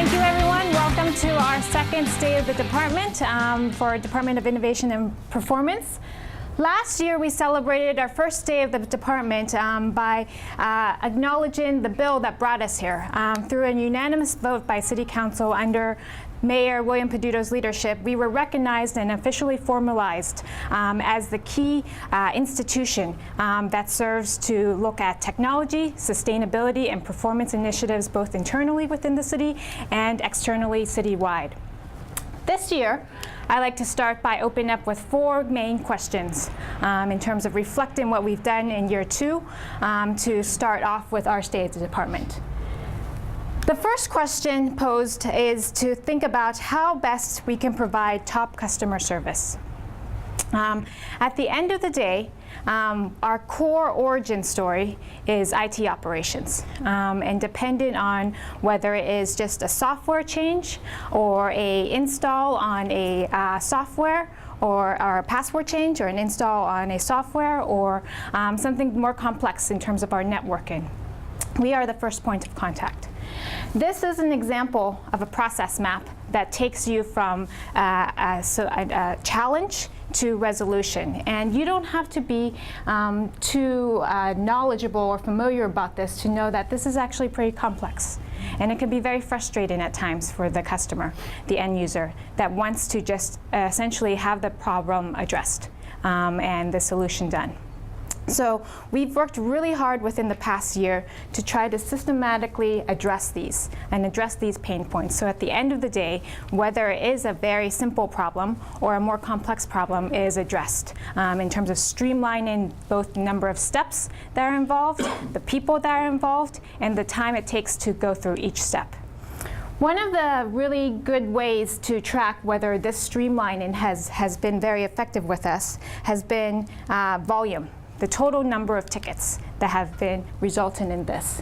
Thank you, everyone. Welcome to our second State of the Department for Department of Innovation and Performance. Last year, we celebrated our first day of the department by acknowledging the bill that brought us here. Through a unanimous vote by City Council under Mayor William Peduto's leadership, we were recognized and officially formalized as the key institution that serves to look at technology, sustainability, and performance initiatives both internally within the city and externally citywide. This year, I like to start by opening up with 4 main questions in terms of reflecting what we've done in year 2 to start off with our State of the Department. The first question posed is to think about how best we can provide top customer service. At the end of the day, our core origin story is IT operations, and dependent on whether it is just a software change or a install on a software or a password change or an install on a software or something more complex in terms of our networking. We are the first point of contact. This is an example of a process map that takes you from a challenge to resolution. And you don't have to be too knowledgeable or familiar about this to know that this is actually pretty complex. And it can be very frustrating at times for the customer, the end user, that wants to just essentially have the problem addressed and the solution done. So we've worked really hard within the past year to try to systematically address these and address these pain points. So at the end of the day, whether it is a very simple problem or a more complex problem is addressed in terms of streamlining both the number of steps that are involved, the people that are involved, and the time it takes to go through each step. One of the really good ways to track whether this streamlining has been very effective with us has been volume. The total number of tickets that have been resulting in this.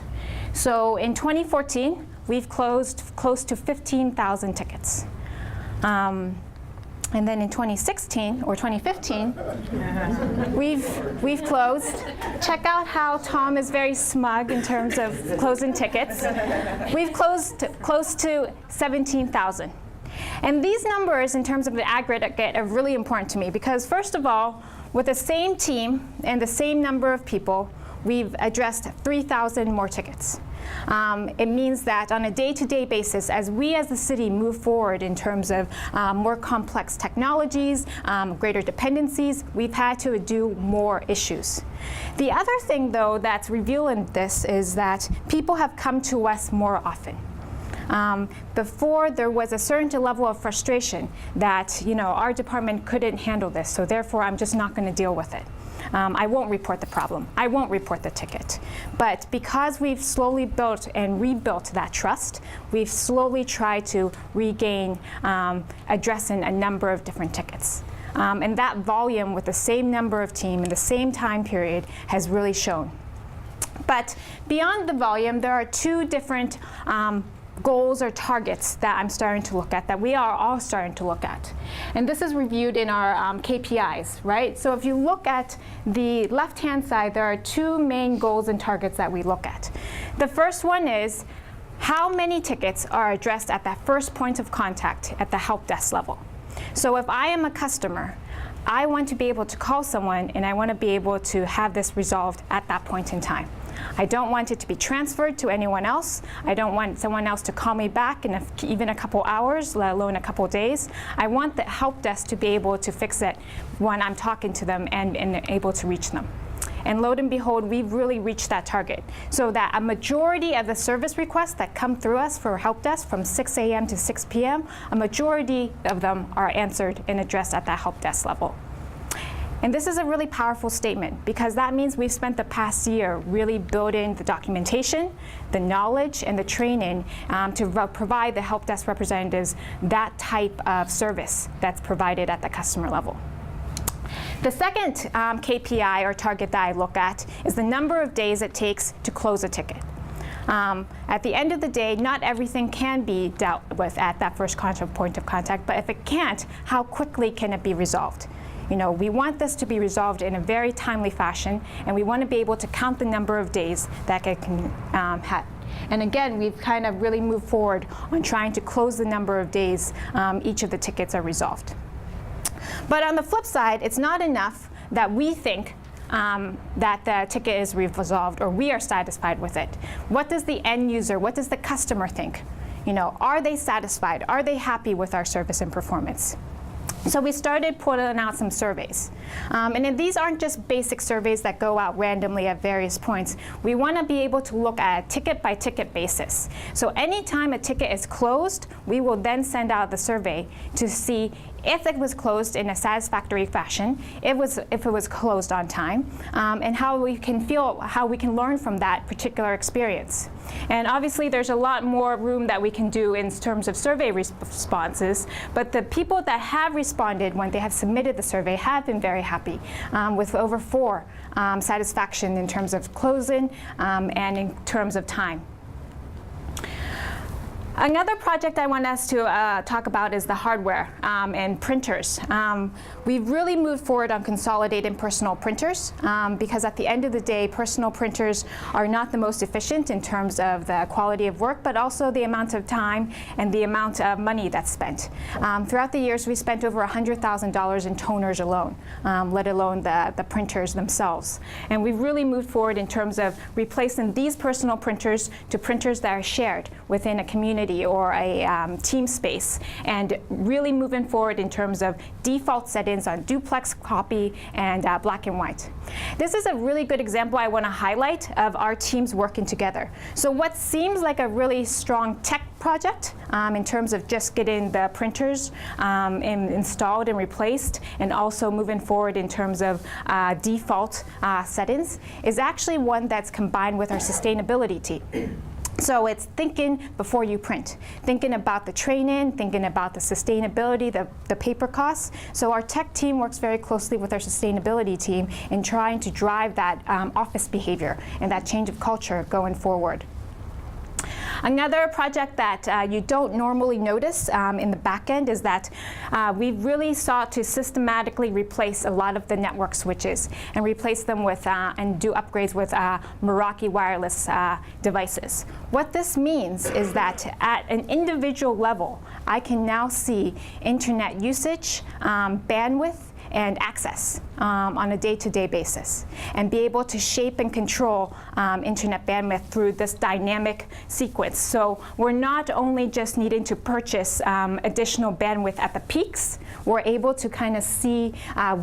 So in 2014, we've closed close to 15,000 tickets. And then in 2016 or 2015, we've closed. Check out how Tom is very smug in terms of closing tickets. We've closed close to 17,000. And these numbers in terms of the aggregate are really important to me because first of all, with the same team and the same number of people, we've addressed 3,000 more tickets. It means that on a day-to-day basis, as we as the city move forward in terms of more complex technologies, greater dependencies, we've had to do more issues. The other thing, though, that's revealing this is that people have come to us more often. Before, there was a certain level of frustration that, our department couldn't handle this, so therefore I'm just not going to deal with it. I won't report the problem. I won't report the ticket. But because we've slowly built and rebuilt that trust, we've slowly tried to regain addressing a number of different tickets. And that volume with the same number of team in the same time period has really shown. But beyond the volume, there are 2 different goals or targets that I'm starting to look at, that we are all starting to look at. And this is reviewed in our KPIs, right? So if you look at the left-hand side, there are 2 main goals and targets that we look at. The first one is how many tickets are addressed at that first point of contact at the help desk level. So if I am a customer, I want to be able to call someone and I want to be able to have this resolved at that point in time. I don't want it to be transferred to anyone else. I don't want someone else to call me back in even a couple hours, let alone a couple days. I want the help desk to be able to fix it when I'm talking to them and able to reach them. And lo and behold, we've really reached that target. So that a majority of the service requests that come through us for help desk from 6 a.m. to 6 p.m., a majority of them are answered and addressed at that help desk level. And this is a really powerful statement because that means we've spent the past year really building the documentation, the knowledge, and the training to provide the help desk representatives that type of service that's provided at the customer level. The second KPI or target that I look at is the number of days it takes to close a ticket. At the end of the day, not everything can be dealt with at that first point of contact, but if it can't, how quickly can it be resolved? We want this to be resolved in a very timely fashion, and we want to be able to count the number of days that it can And again, we've kind of really moved forward on trying to close the number of days each of the tickets are resolved. But on the flip side, it's not enough that we think that the ticket is resolved or we are satisfied with it. What does the end user, what does the customer think? You know, are they satisfied? Are they happy with our service and performance? So we started putting out some surveys. And these aren't just basic surveys that go out randomly at various points. We want to be able to look at a ticket-by-ticket basis. So anytime a ticket is closed, we will then send out the survey to see if it was closed in a satisfactory fashion, if it was closed on time, and how we can learn from that particular experience. And obviously there's a lot more room that we can do in terms of survey responses, but the people that have responded when they have submitted the survey have been very happy, with over 4 satisfaction in terms of closing and in terms of time. Another project I want us to talk about is the hardware and printers. We've really moved forward on consolidating personal printers because at the end of the day, personal printers are not the most efficient in terms of the quality of work, but also the amount of time and the amount of money that's spent. Throughout the years, we spent over $100,000 in toners alone, let alone the printers themselves. And we've really moved forward in terms of replacing these personal printers to printers that are shared within a community or a team space, and really moving forward in terms of default settings on duplex, copy, and black and white. This is a really good example I want to highlight of our teams working together. So what seems like a really strong tech project in terms of just getting the printers installed and replaced, and also moving forward in terms of default settings, is actually one that's combined with our sustainability team. So it's thinking before you print, thinking about the training, thinking about the sustainability, the paper costs. So our tech team works very closely with our sustainability team in trying to drive that office behavior and that change of culture going forward. Another project that you don't normally notice in the back end is that we really sought to systematically replace a lot of the network switches and replace them with and do upgrades with Meraki wireless devices. What this means is that at an individual level, I can now see internet usage, bandwidth, and access on a day-to-day basis, and be able to shape and control internet bandwidth through this dynamic sequence. So we're not only just needing to purchase additional bandwidth at the peaks, we're able to kind of see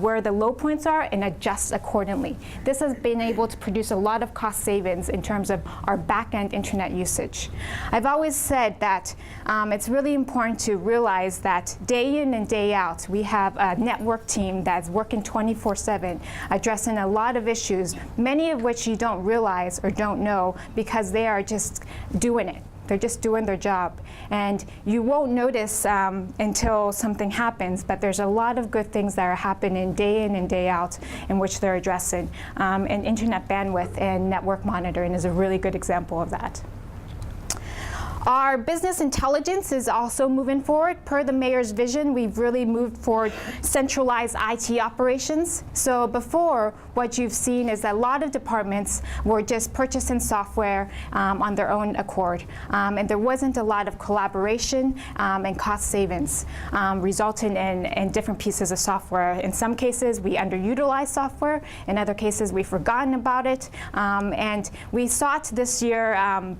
where the low points are and adjust accordingly. This has been able to produce a lot of cost savings in terms of our back-end internet usage. I've always said that it's really important to realize that day in and day out, we have a network team that's working 24/7, addressing a lot of issues, many of which you don't realize or don't know because they are just doing it. They're just doing their job. And you won't notice until something happens, but there's a lot of good things that are happening day in and day out in which they're addressing. And internet bandwidth and network monitoring is a really good example of that. Our business intelligence is also moving forward. Per the mayor's vision, we've really moved forward centralized IT operations. So before, what you've seen is that a lot of departments were just purchasing software on their own accord. And there wasn't a lot of collaboration and cost savings resulting in different pieces of software. In some cases, we underutilized software. In other cases, we've forgotten about it. And we sought this year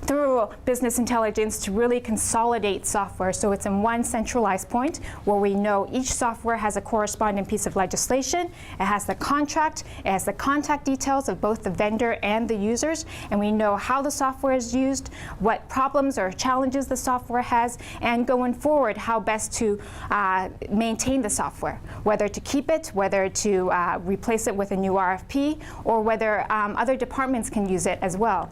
through business intelligence to really consolidate software so it's in one centralized point where we know each software has a corresponding piece of legislation, it has the contract, it has the contact details of both the vendor and the users, and we know how the software is used, what problems or challenges the software has, and going forward how best to maintain the software, whether to keep it, whether to replace it with a new RFP, or whether other departments can use it as well.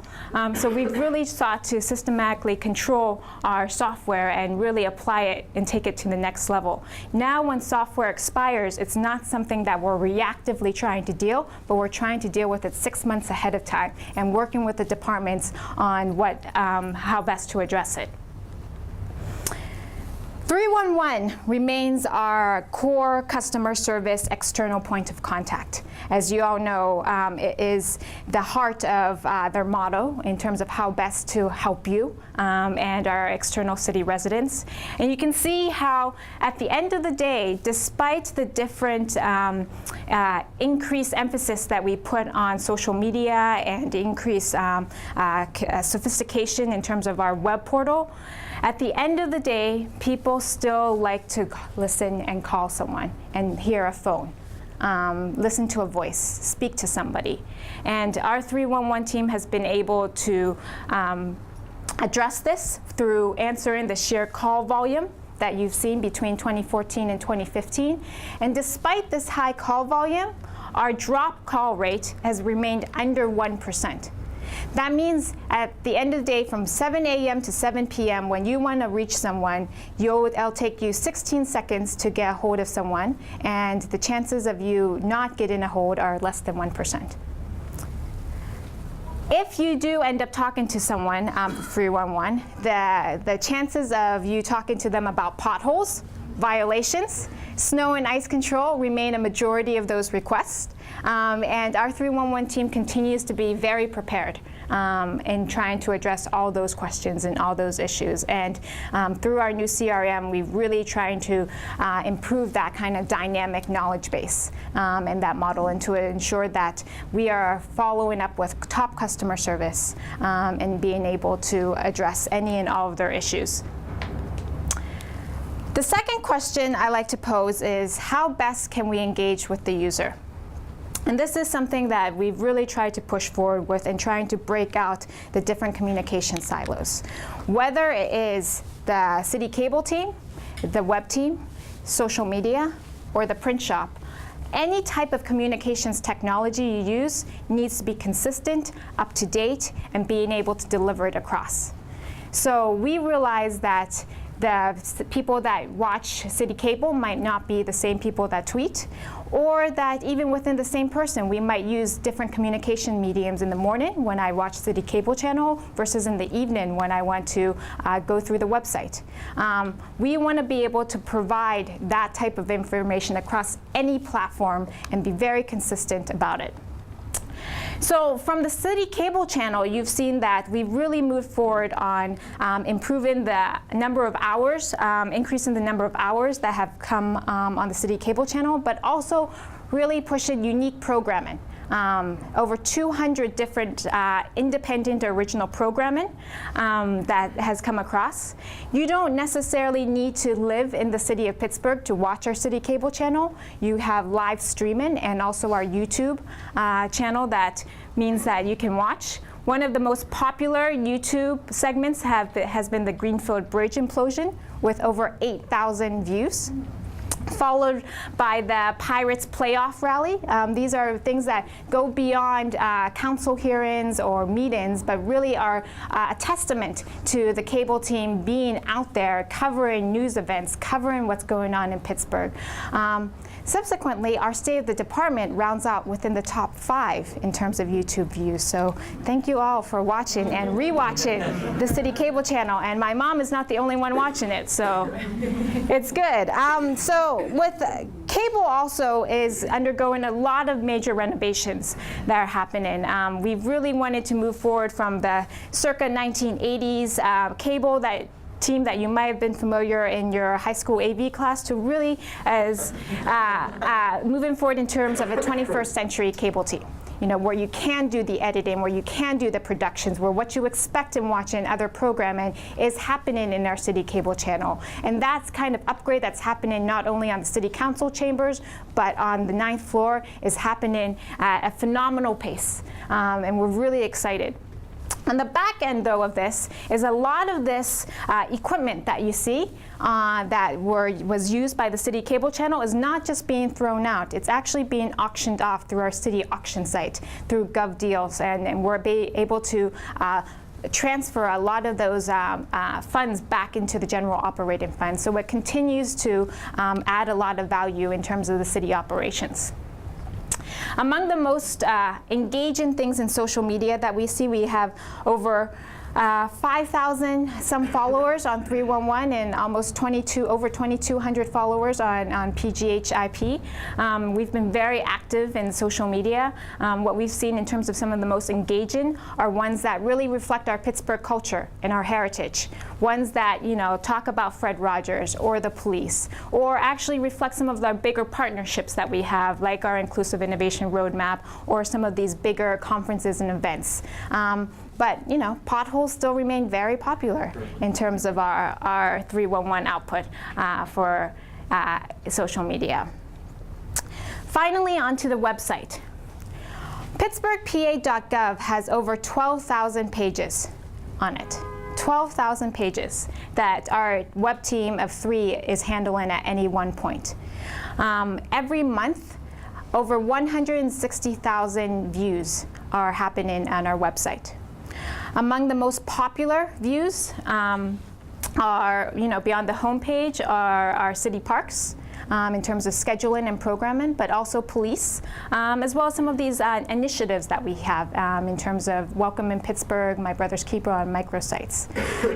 So we've really sought to systematically control our software and really apply it and take it to the next level. Now when software expires, it's not something that we're reactively trying to deal, but we're trying to deal with it 6 months ahead of time and working with the departments on how best to address it. 311 remains our core customer service external point of contact. as you all know, it is the heart of their motto in terms of how best to help you and our external city residents. And you can see how at the end of the day, despite the different increased emphasis that we put on social media and increased sophistication in terms of our web portal, at the end of the day, people still like to listen and call someone and hear a phone. Listen to a voice, speak to somebody. And our 311 team has been able to address this through answering the sheer call volume that you've seen between 2014 and 2015. And despite this high call volume, our drop call rate has remained under 1%. That means at the end of the day, from 7 a.m. to 7 p.m., when you want to reach someone, it'll take you 16 seconds to get a hold of someone, and the chances of you not getting a hold are less than 1%. If you do end up talking to someone, 311, the chances of you talking to them about potholes, violations, snow and ice control remain a majority of those requests. And our 311 team continues to be very prepared in trying to address all those questions and all those issues. And through our new CRM, we're really trying to improve that kind of dynamic knowledge base and that model, and to ensure that we are following up with top customer service and being able to address any and all of their issues. The second question I like to pose is, how best can we engage with the user? And this is something that we've really tried to push forward with and trying to break out the different communication silos. Whether it is the city cable team, the web team, social media, or the print shop, any type of communications technology you use needs to be consistent, up to date, and being able to deliver it across. So we realize that the people that watch city cable might not be the same people that tweet, or that even within the same person, we might use different communication mediums in the morning when I watch city cable channel versus in the evening when I want to go through the website. We want to be able to provide that type of information across any platform and be very consistent about it. So from the city cable channel, you've seen that we've really moved forward on improving the number of hours, increasing the number of hours that have come on the city cable channel, but also really pushing unique programming. Over 200 different independent original programming that has come across. You don't necessarily need to live in the city of Pittsburgh to watch our city cable channel. You have live streaming and also our YouTube channel that means that you can watch. One of the most popular YouTube segments has been the Greenfield Bridge implosion with over 8,000 views, followed by the Pirates playoff rally. These are things that go beyond council hearings or meetings, but really are a testament to the cable team being out there covering news events, covering what's going on in Pittsburgh. Subsequently, our State of the Department rounds out within the top 5 in terms of YouTube views. So thank you all for watching and rewatching the city cable channel. And my mom is not the only one watching it, so it's good. So with cable also is undergoing a lot of major renovations that are happening. We've really wanted to move forward from the circa 1980s cable team that you might have been familiar in your high school AV class to really as moving forward in terms of a 21st century cable team. You know, where you can do the editing, where you can do the productions, where what you expect in watching other programming is happening in our city cable channel. And that's kind of upgrade that's happening not only on the city council chambers, but on the 9th floor is happening at a phenomenal pace. And we're really excited. On the back end, though, of this is a lot of this equipment that you see that was used by the city cable channel is not just being thrown out. It's actually being auctioned off through our city auction site, through GovDeals, and we're able to transfer a lot of those funds back into the general operating fund. So it continues to add a lot of value in terms of the city operations. Among the most engaging things in social media that we see, we have over 5,000 some followers on 311 and almost over 2,200 followers on PGHIP. We've been very active in social media. What we've seen in terms of some of the most engaging are ones that really reflect our Pittsburgh culture and our heritage. Ones that, you know, talk about Fred Rogers or the police, or actually reflect some of the bigger partnerships that we have, like our Inclusive Innovation Roadmap or some of these bigger conferences and events. But, you know, potholes still remain very popular in terms of our 311 output for social media. Finally, onto the website. PittsburghPA.gov has over 12,000 pages on it. 12,000 pages that our web team of 3 is handling at any one point. Every month, over 160,000 views are happening on our website. Among the most popular views are, you know, beyond the homepage are our city parks in terms of scheduling and programming, but also police, as well as some of these initiatives that we have in terms of Welcome in Pittsburgh, My Brother's Keeper, and microsites.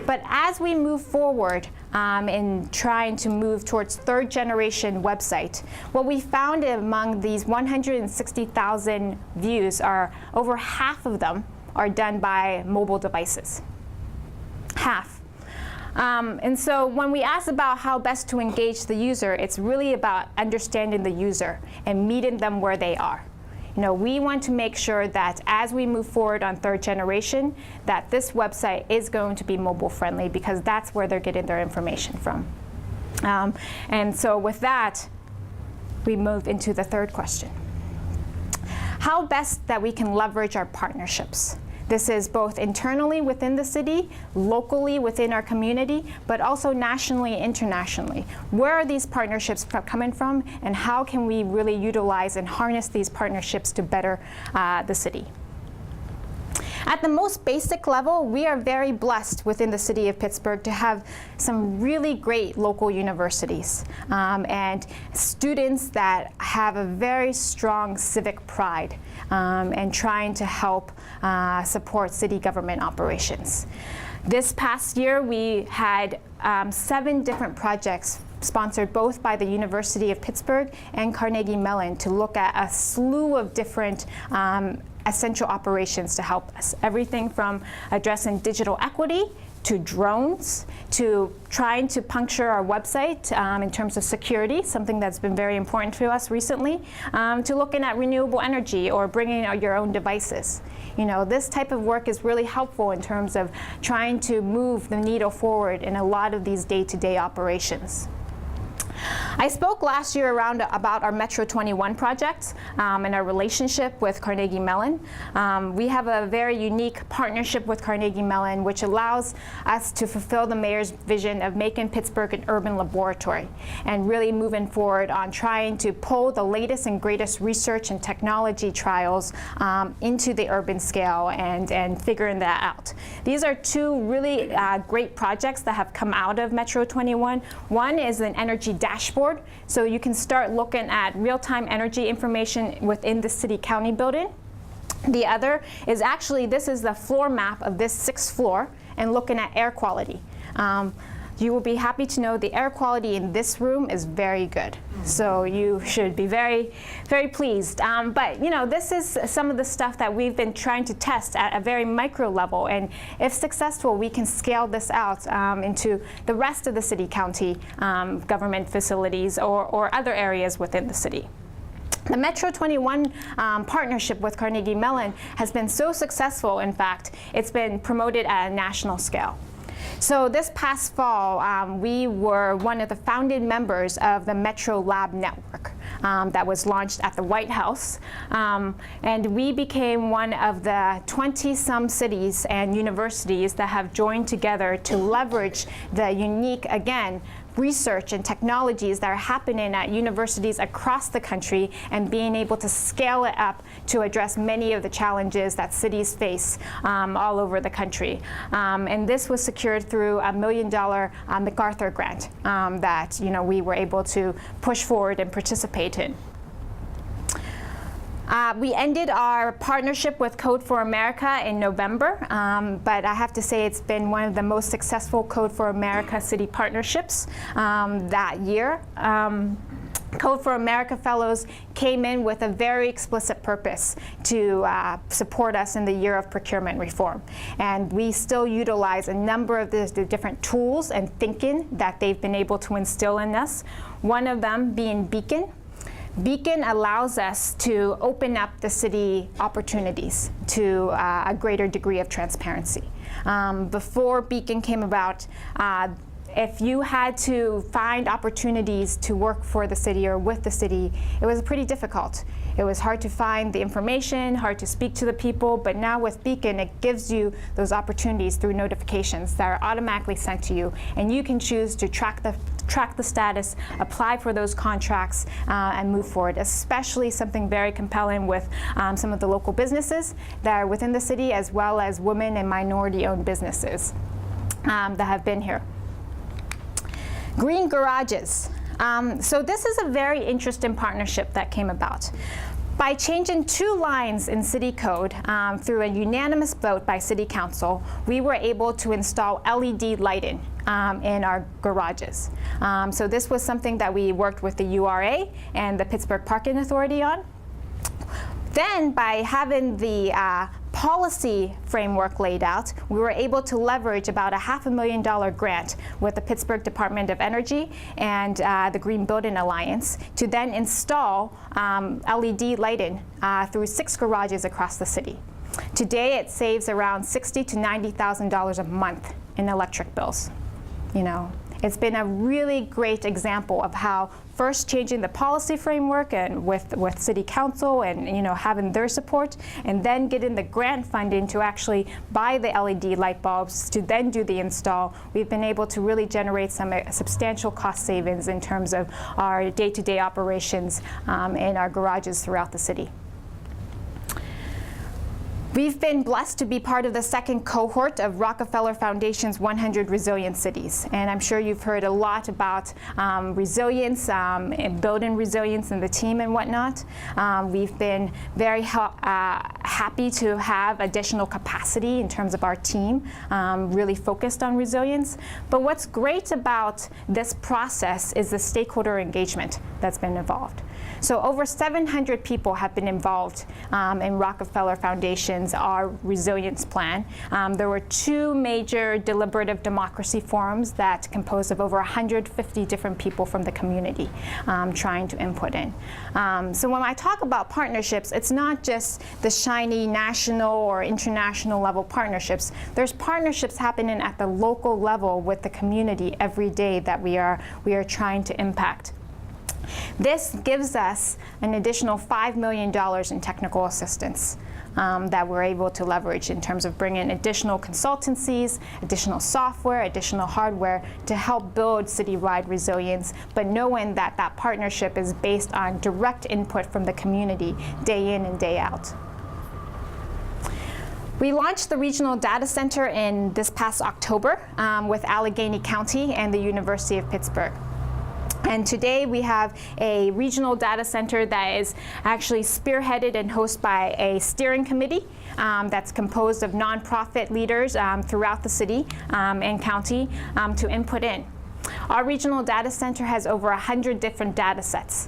But as we move forward in trying to move towards third generation website, what we found among these 160,000 views are over half of them are done by mobile devices. Half. And so when we ask about how best to engage the user, it's really about understanding the user and meeting them where they are. You know, we want to make sure that as we move forward on third generation, that this website is going to be mobile friendly, because that's where they're getting their information from. And so with that, we move into the third question. How best that we can leverage our partnerships. This is both internally within the city, locally within our community, but also nationally and internationally. Where are these partnerships coming from, and how can we really utilize and harness these partnerships to better the city? At the most basic level, we are very blessed within the city of Pittsburgh to have some really great local universities and students that have a very strong civic pride and trying to help support city government operations. This past year, we had 7 different projects sponsored both by the University of Pittsburgh and Carnegie Mellon to look at a slew of different essential operations to help us. Everything from addressing digital equity, to drones, to trying to puncture our website in terms of security, something that's been very important to us recently, to looking at renewable energy or bringing out your own devices. You know, this type of work is really helpful in terms of trying to move the needle forward in a lot of these day-to-day operations. I spoke last year about our Metro 21 project and our relationship with Carnegie Mellon. We have a very unique partnership with Carnegie Mellon, which allows us to fulfill the mayor's vision of making Pittsburgh an urban laboratory and really moving forward on trying to pull the latest and greatest research and technology trials into the urban scale and figuring that out. These are 2 really great projects that have come out of Metro 21. One is an energy dashboard, so you can start looking at real-time energy information within the city-county building. The other is actually, this is the floor map of this 6th floor and looking at air quality. You will be happy to know the air quality in this room is very good. So you should be very, very pleased. But you know, this is some of the stuff that we've been trying to test at a very micro level. And if successful, we can scale this out into the rest of the city-county government facilities or other areas within the city. The Metro 21 partnership with Carnegie Mellon has been so successful, in fact, it's been promoted at a national scale. So this past fall, we were one of the founding members of the Metro Lab Network that was launched at the White House. And we became one of the 20-some cities and universities that have joined together to leverage the unique, again, research and technologies that are happening at universities across the country and being able to scale it up to address many of the challenges that cities face all over the country. And this was secured through a $1 million MacArthur grant that we were able to push forward and participate in. We ended our partnership with Code for America in November, but I have to say it's been one of the most successful Code for America city partnerships that year. Code for America Fellows came in with a very explicit purpose to support us in the year of procurement reform. And we still utilize a number of the different tools and thinking that they've been able to instill in us, one of them being Beacon. Beacon allows us to open up the city opportunities to a greater degree of transparency. Before Beacon came about, if you had to find opportunities to work for the city or with the city, it was pretty difficult. It was hard to find the information, hard to speak to the people, but now with Beacon, it gives you those opportunities through notifications that are automatically sent to you, and you can choose to track the status, apply for those contracts, and move forward, especially something very compelling with some of the local businesses that are within the city, as well as women and minority-owned businesses that have been here. Green garages. So this is a very interesting partnership that came about. By changing 2 lines in city code through a unanimous vote by city council, we were able to install LED lighting in our garages. So this was something that we worked with the URA and the Pittsburgh Parking Authority on. Then by having the policy framework laid out, we were able to leverage about a $500,000 grant with the Pittsburgh Department of Energy and the Green Building Alliance to then install LED lighting through 6 garages across the city. Today it saves around $60,000 to $90,000 a month in electric bills. You know, it's been a really great example of how first changing the policy framework and with city council and having their support, and then getting the grant funding to actually buy the LED light bulbs to then do the install. We've been able to really generate some substantial cost savings in terms of our day-to-day operations in our garages throughout the city. We've been blessed to be part of the second cohort of Rockefeller Foundation's 100 Resilient Cities. And I'm sure you've heard a lot about resilience and building resilience in the team and whatnot. We've been very happy to have additional capacity in terms of our team, really focused on resilience. But what's great about this process is the stakeholder engagement that's been involved. So over 700 people have been involved in Rockefeller Foundation's Our Resilience Plan. There were 2 major deliberative democracy forums that composed of over 150 different people from the community trying to input in. So when I talk about partnerships, it's not just the shiny national or international level partnerships. There's partnerships happening at the local level with the community every day that we are trying to impact. This gives us an additional $5 million in technical assistance that we're able to leverage in terms of bringing additional consultancies, additional software, additional hardware to help build citywide resilience, but knowing that that partnership is based on direct input from the community day in and day out. We launched the Regional Data Center in this past October with Allegheny County and the University of Pittsburgh. And today we have a regional data center that is actually spearheaded and hosted by a steering committee that's composed of nonprofit leaders throughout the city and county to input in. Our regional data center has over 100 different data sets.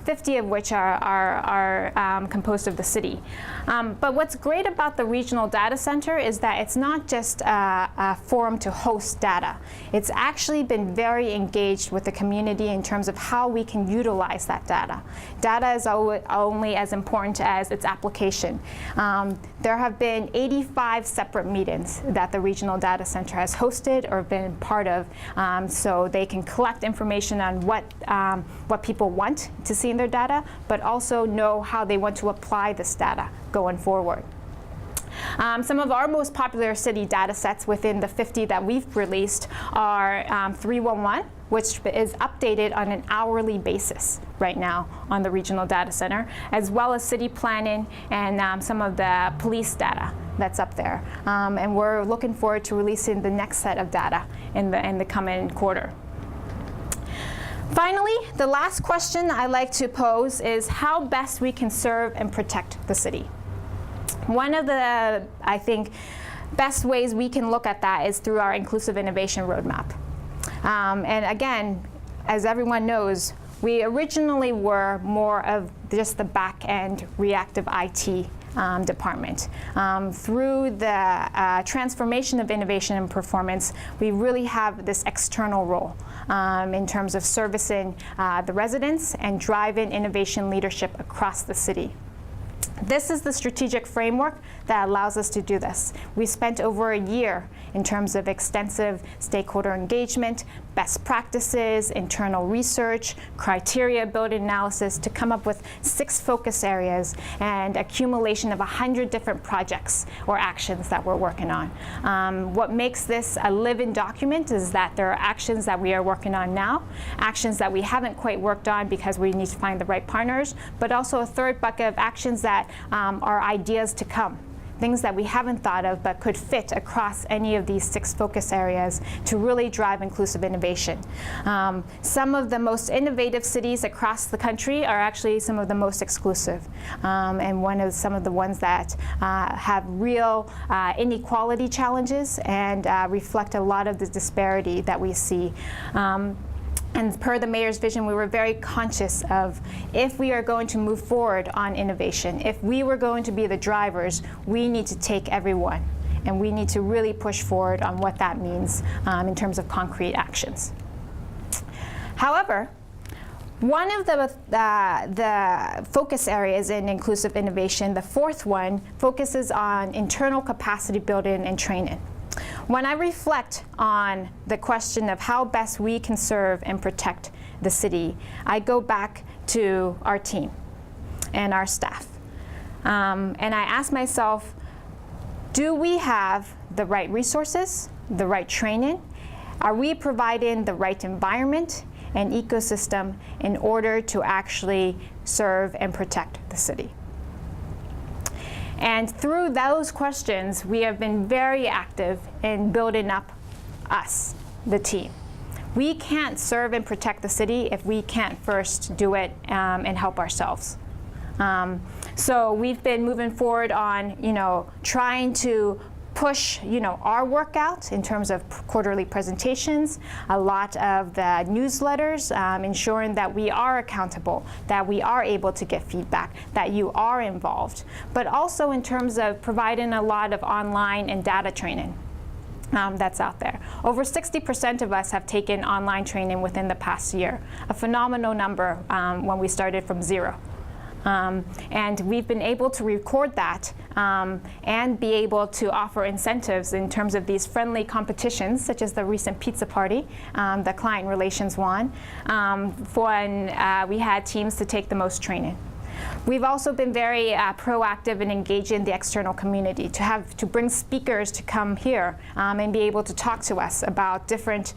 50 of which are composed of the city. But what's great about the regional data center is that it's not just a forum to host data. It's actually been very engaged with the community in terms of how we can utilize that data. Data is only as important as its application. There have been 85 separate meetings that the regional data center has hosted or been part of, so they can collect information on what people want to see in their data, but also know how they want to apply this data going forward. Some of our most popular city data sets within the 50 that we've released are 311, which is updated on an hourly basis right now on the regional data center, as well as city planning and some of the police data that's up there. And we're looking forward to releasing the next set of data in the coming quarter. Finally, the last question I like to pose is how best we can serve and protect the city. One of the, I think, best ways we can look at that is through our inclusive innovation roadmap. And again, as everyone knows, we originally were more of just the back-end reactive IT department. Through the transformation of innovation and performance, we really have this external role in terms of servicing the residents and driving innovation leadership across the city. This is the strategic framework that allows us to do this. We spent over a year in terms of extensive stakeholder engagement, best practices, internal research, criteria building analysis to come up with 6 focus areas and accumulation of 100 different projects or actions that we're working on. What makes this a living document is that there are actions that we are working on now, actions that we haven't quite worked on because we need to find the right partners, but also a third bucket of actions that are ideas to come. Things that we haven't thought of but could fit across any of these 6 focus areas to really drive inclusive innovation. Some of the most innovative cities across the country are actually some of the most exclusive, and some of the ones that have real inequality challenges and reflect a lot of the disparity that we see. And per the mayor's vision, we were very conscious of if we are going to move forward on innovation, if we were going to be the drivers, we need to take everyone. And we need to really push forward on what that means in terms of concrete actions. However, one of the focus areas in inclusive innovation, the 4th one, focuses on internal capacity building and training. When I reflect on the question of how best we can serve and protect the city, I go back to our team and our staff. And I ask myself, do we have the right resources, the right training? Are we providing the right environment and ecosystem in order to actually serve and protect the city? And through those questions, we have been very active in building up us, the team. We can't serve and protect the city if we can't first do it and help ourselves. So we've been moving forward on, trying to push, our work out in terms of quarterly presentations, a lot of the newsletters, ensuring that we are accountable, that we are able to get feedback, that you are involved, but also in terms of providing a lot of online and data training that's out there. Over 60% of us have taken online training within the past year, a phenomenal number when we started from 0. And we've been able to record that and be able to offer incentives in terms of these friendly competitions, such as the recent pizza party, the client relations one, when we had teams to take the most training. We've also been very proactive in engaging the external community, to bring speakers to come here and be able to talk to us about different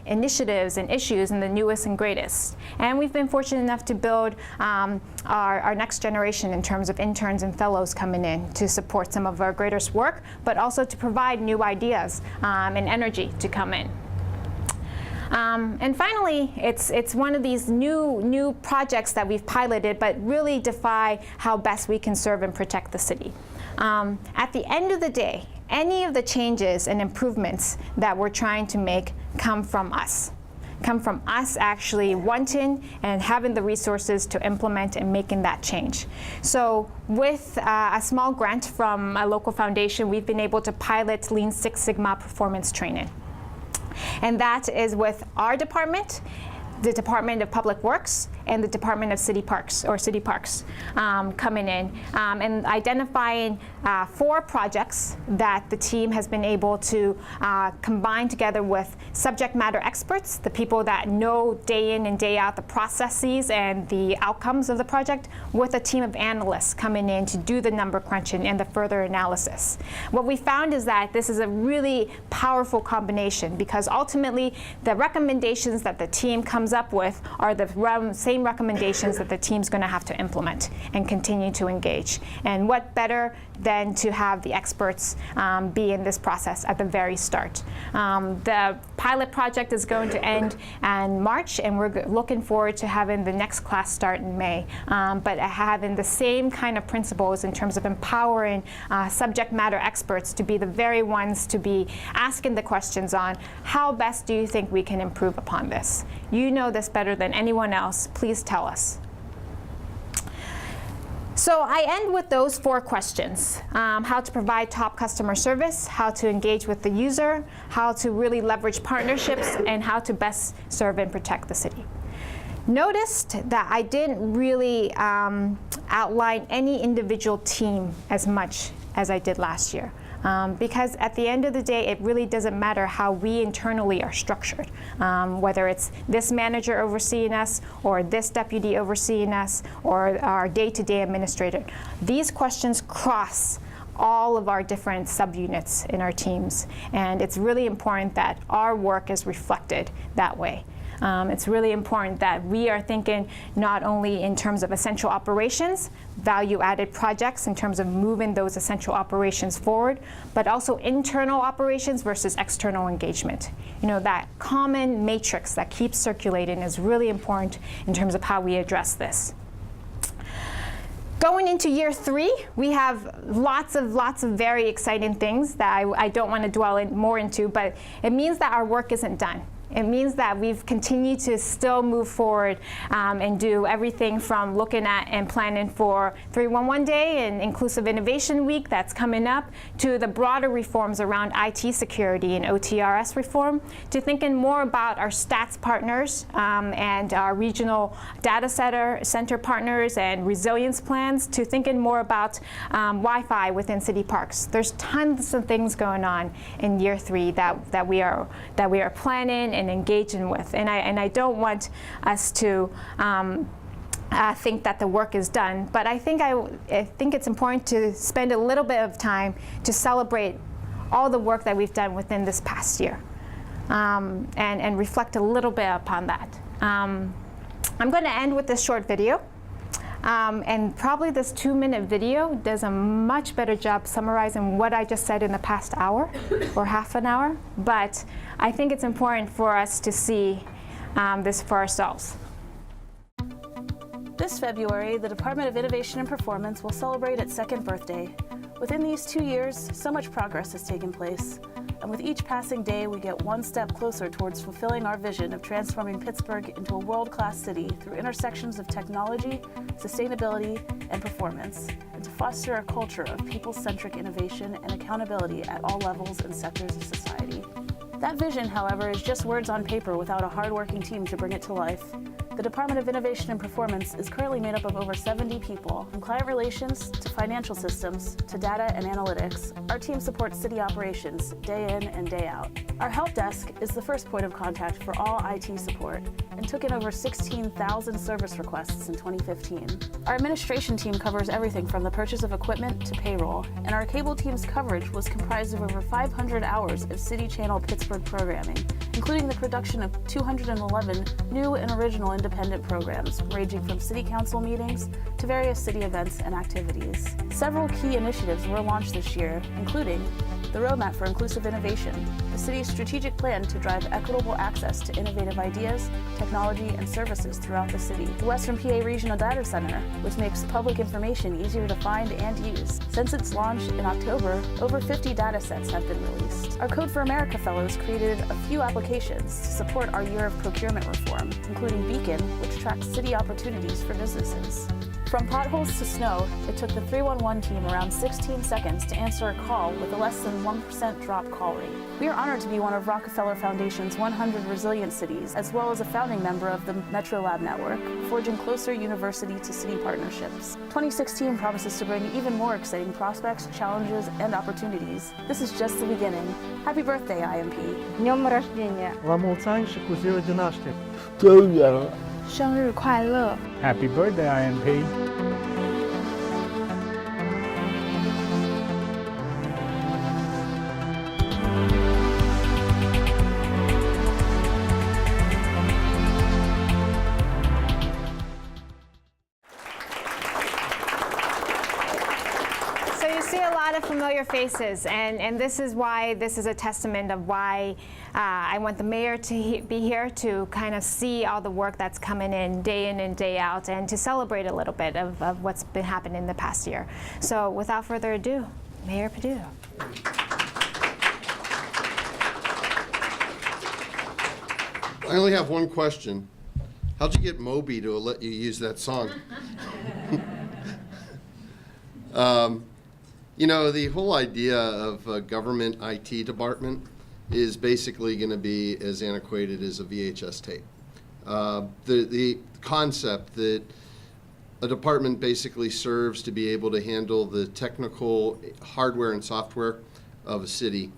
initiatives and issues and the newest and greatest. And we've been fortunate enough to build our next generation in terms of interns and fellows coming in to support some of our greatest work, but also to provide new ideas and energy to come in. And finally, it's one of these new projects that we've piloted, but really defy how best we can serve and protect the city. At the end of the day, any of the changes and improvements that we're trying to make come from us actually wanting and having the resources to implement and making that change. So with a small grant from a local foundation, we've been able to pilot Lean Six Sigma performance training. And that is with our department, the Department of Public Works, and the Department of City Parks coming in and identifying 4 projects that the team has been able to combine together with subject matter experts, the people that know day in and day out the processes and the outcomes of the project, with a team of analysts coming in to do the number crunching and the further analysis. What we found is that this is a really powerful combination, because ultimately the recommendations that the team comes up with are the same same recommendations that the team's going to have to implement and continue to engage. And what better than to have the experts be in this process at the very start. The pilot project is going to end in March, and we're looking forward to having the next class start in May. But having the same kind of principles in terms of empowering subject matter experts to be the very ones to be asking the questions on how best do you think we can improve upon this? You know this better than anyone else. Please tell us. So I end with those 4 questions. How to provide top customer service, how to engage with the user, how to really leverage partnerships, and how to best serve and protect the city. Noticed that I didn't really outline any individual team as much as I did last year. Because at the end of the day, it really doesn't matter how we internally are structured, whether it's this manager overseeing us, or this deputy overseeing us, or our day-to-day administrator. These questions cross all of our different subunits in our teams, and it's really important that our work is reflected that way. It's really important that we are thinking not only in terms of essential operations, value-added projects in terms of moving those essential operations forward, but also internal operations versus external engagement. You know, that common matrix that keeps circulating is really important in terms of how we address this. Going into year 3, we have lots of very exciting things that I don't want to dwell more into, but it means that our work isn't done. It means that we've continued to still move forward and do everything from looking at and planning for 311 Day and Inclusive Innovation Week that's coming up, to the broader reforms around IT security and OTRS reform, to thinking more about our stats partners and our regional data center partners and resilience plans, to thinking more about Wi-Fi within city parks. There's tons of things going on in year 3 that we are planning and engaging with, and I don't want us to think that the work is done, but I think it's important to spend a little bit of time to celebrate all the work that we've done within this past year, and reflect a little bit upon that. I'm going to end with this short video. And probably this 2-minute video does a much better job summarizing what I just said in the past hour or half an hour, but I think it's important for us to see this for ourselves. This February, the Department of Innovation and Performance will celebrate its 2nd birthday. Within these 2 years, so much progress has taken place. And with each passing day, we get one step closer towards fulfilling our vision of transforming Pittsburgh into a world-class city through intersections of technology, sustainability, and performance, and to foster a culture of people-centric innovation and accountability at all levels and sectors of society. That vision, however, is just words on paper without a hard-working team to bring it to life. The Department of Innovation and Performance is currently made up of over 70 people. From client relations to financial systems to data and analytics, our team supports city operations day in and day out. Our help desk is the first point of contact for all IT support and took in over 16,000 service requests in 2015. Our administration team covers everything from the purchase of equipment to payroll, and our cable team's coverage was comprised of over 500 hours of City Channel Pittsburgh programming, including the production of 211 new and original independent programs, ranging from city council meetings to various city events and activities. Several key initiatives were launched this year, including the Roadmap for Inclusive Innovation, the city's strategic plan to drive equitable access to innovative ideas, technology, and services throughout the city. The Western PA Regional Data Center, which makes public information easier to find and use. Since its launch in October, over 50 data sets have been released. Our Code for America Fellows created a few applications to support our year of procurement reform, including Beacon, which tracks city opportunities for businesses. From potholes to snow, it took the 311 team around 16 seconds to answer a call with a less than 1% drop call rate. We are honored to be one of Rockefeller Foundation's 100 Resilient Cities, as well as a founding member of the Metro Lab Network, forging closer university-to-city partnerships. 2016 promises to bring even more exciting prospects, challenges, and opportunities. This is just the beginning. Happy birthday, IMP. Днем рождения! 我冇猜是古希尔的那些。生日了。生日快乐！ Happy birthday, IMP. a lot of familiar faces, and this is why this is a testament of why I want the mayor to be here to kind of see all the work that's coming in and day out, and to celebrate a little bit of what's been happening in the past year. So without further ado, Mayor Perdue. I only have one question. How'd you get Moby to let you use that song? You know, the whole idea of a government IT department is basically going to be as antiquated as a VHS tape. The concept that a department basically serves to be able to handle the technical hardware and software of a city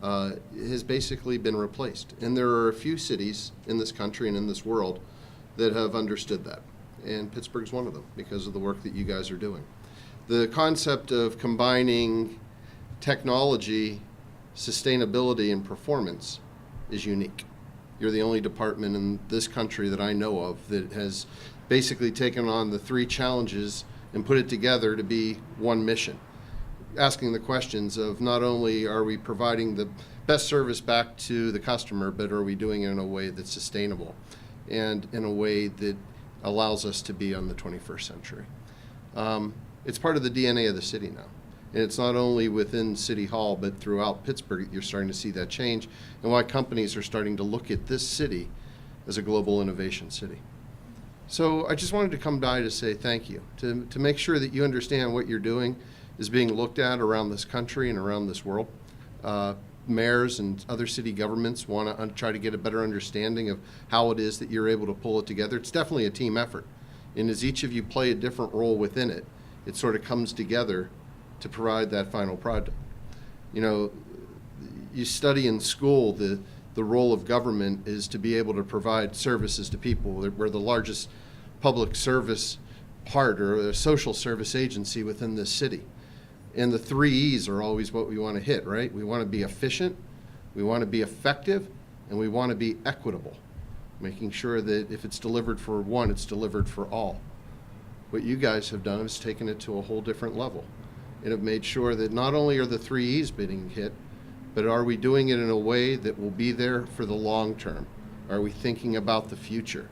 has basically been replaced. And there are a few cities in this country and in this world that have understood that. And Pittsburgh's one of them because of the work that you guys are doing. The concept of combining technology, sustainability, and performance is unique. You're the only department in this country that I know of that has basically taken on the three challenges and put it together to be one mission. Asking the questions of not only are we providing the best service back to the customer, but are we doing it in a way that's sustainable and in a way that allows us to be on the 21st century. It's part of the DNA of the city now. And it's not only within City Hall, but throughout Pittsburgh, you're starting to see that change, and why companies are starting to look at this city as a global innovation city. So I just wanted to come by to say thank you, to make sure that you understand what you're doing is being looked at around this country and around this world. Mayors and other city governments want to try to get a better understanding of how it is that you're able to pull it together. It's definitely a team effort. And as each of you play a different role within it, it sort of comes together to provide that final product. You know, you study in school the role of government is to be able to provide services to people. We're the largest public service part or a social service agency within this city. And the 3 E's are always what we want to hit, right? We want to be efficient, we want to be effective, and we want to be equitable, making sure that if it's delivered for one, it's delivered for all. What you guys have done is taken it to a whole different level and have made sure that not only are the 3 E's being hit, but are we doing it in a way that will be there for the long term? Are we thinking about the future?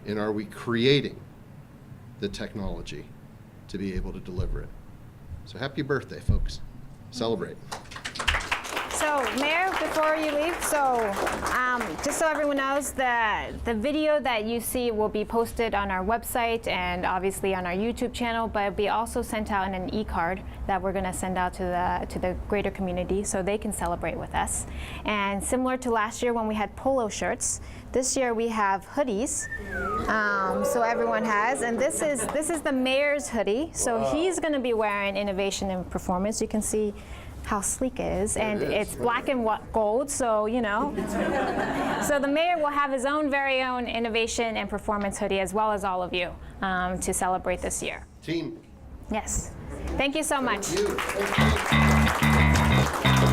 And are we creating the technology to be able to deliver it? So happy birthday, folks. Celebrate. So, Mayor, before you leave, just so everyone knows, the video that you see will be posted on our website and obviously on our YouTube channel, but it'll be also sent out in an e-card that we're going to send out to the greater community so they can celebrate with us. And similar to last year when we had polo shirts, this year we have hoodies, so everyone has, and this is the mayor's hoodie. So he's going to be wearing innovation and performance. You can see how sleek it is, and it's black and gold, so you know. So the mayor will have his own very own innovation and performance hoodie, as well as all of you, to celebrate this year. Team. Yes. Thank you so much. Thank you.